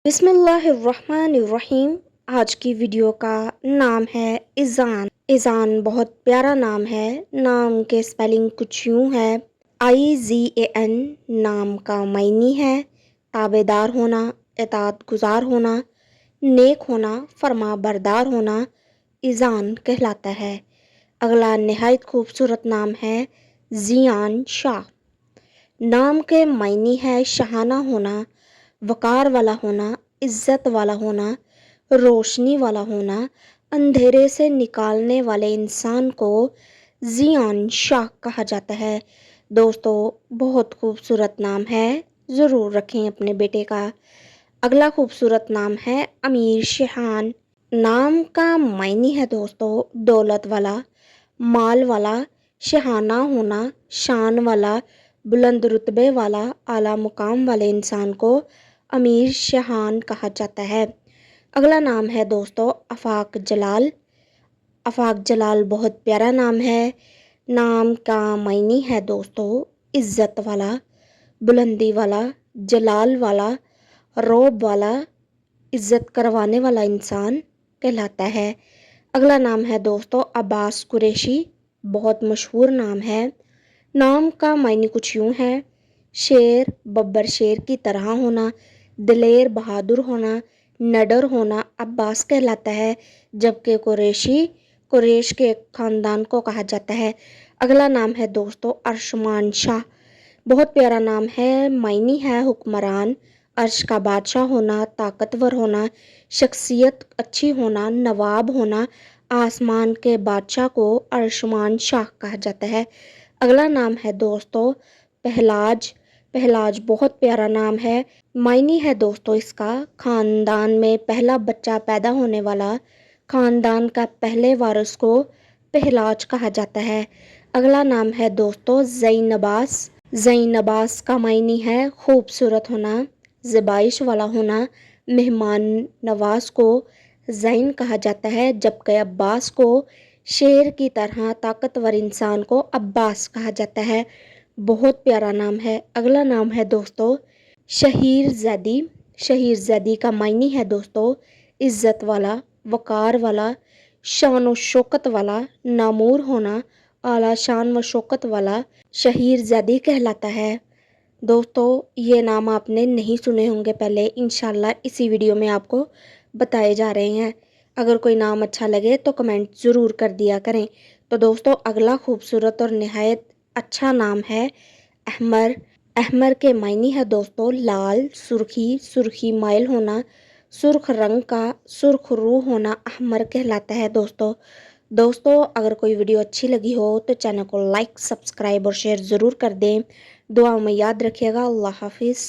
बिस्मिल्लाहिर्रहमानिर्रहीम। आज की वीडियो का नाम है इज़ान। इज़ान बहुत प्यारा नाम है। नाम के स्पेलिंग कुछ यूँ है, IZAN। नाम का मायनी है ताबेदार होना, इताअत गुजार होना, नेक होना, फरमा बरदार होना इज़ान कहलाता है। अगला नहायत खूबसूरत नाम है ज़ियान शाह। नाम के मायनी है शाहाना होना, वकार वाला होना, इज्जत वाला होना, रोशनी वाला होना। अंधेरे से निकालने वाले इंसान को ज़ियान शाह कहा जाता है। दोस्तों, बहुत खूबसूरत नाम है, ज़रूर रखें अपने बेटे का। अगला खूबसूरत नाम है अमीर शिहान। नाम का मायनी है दोस्तों दौलत वाला, माल वाला, शहाना होना, शान वाला, बुलंद रुतबे वाला, आला मुकाम वाले इंसान को अमीर शहान कहा जाता है। अगला नाम है दोस्तों आफाक जलाल। आफाक जलाल बहुत प्यारा नाम है। नाम का मायनी है दोस्तों इज्जत वाला, बुलंदी वाला, जलाल वाला, रौब वाला, इज्जत करवाने वाला इंसान कहलाता है। अगला नाम है दोस्तों अब्बास कुरैशी। बहुत मशहूर नाम है। नाम का मायने कुछ यूँ है, शेर बब्बर शेर की तरह होना, दिलेर बहादुर होना, नडर होना अब्बास कहलाता है। जबकि कुरैशी कुरैश के ख़ानदान को कहा जाता है। अगला नाम है दोस्तों अरशमान शाह। बहुत प्यारा नाम है। मायनी है हुक्मरान, अर्श का बादशाह होना, ताकतवर होना, शख्सियत अच्छी होना, नवाब होना। आसमान के बादशाह को अरशमान शाह कहा जाता है। अगला नाम है दोस्तों पहलाज। पहलाज बहुत प्यारा नाम है। मायनी है दोस्तों इसका खानदान में पहला बच्चा पैदा होने वाला, खानदान का पहले वारिस को पहलाज कहा जाता है। अगला नाम है दोस्तों ज़ैनबास। ज़ैनबास का मायनी है खूबसूरत होना, ज़बाइश वाला होना, मेहमान नवाज को ज़ैन कहा जाता है। जबकि अब्बास को शेर की तरह ताकतवर इंसान को अब्बास कहा जाता है। बहुत प्यारा नाम है। अगला नाम है दोस्तों शहीर ज़ैदी। शहीर ज़ैदी का मायनी है दोस्तों इज्जत वाला, वकार वाला, शान व शौकत वाला, नामूर होना, आला शान व शौकत वाला शहीर ज़ैदी कहलाता है। दोस्तों, ये नाम आपने नहीं सुने होंगे पहले, इंशाल्लाह इसी वीडियो में आपको बताए जा रहे हैं। अगर कोई नाम अच्छा लगे तो कमेंट ज़रूर कर दिया करें। तो दोस्तों, अगला खूबसूरत और नहायत अच्छा नाम है अहमर। अहमर के मायनी है दोस्तों लाल, सुर्खी, सुर्खी माइल होना, सुर्ख रंग का, सुर्ख रूह होना अहमर कहलाता है। दोस्तों, अगर कोई वीडियो अच्छी लगी हो तो चैनल को लाइक, सब्सक्राइब और शेयर ज़रूर कर दें। दुआ में याद रखिएगा। अल्लाह हाफिज़।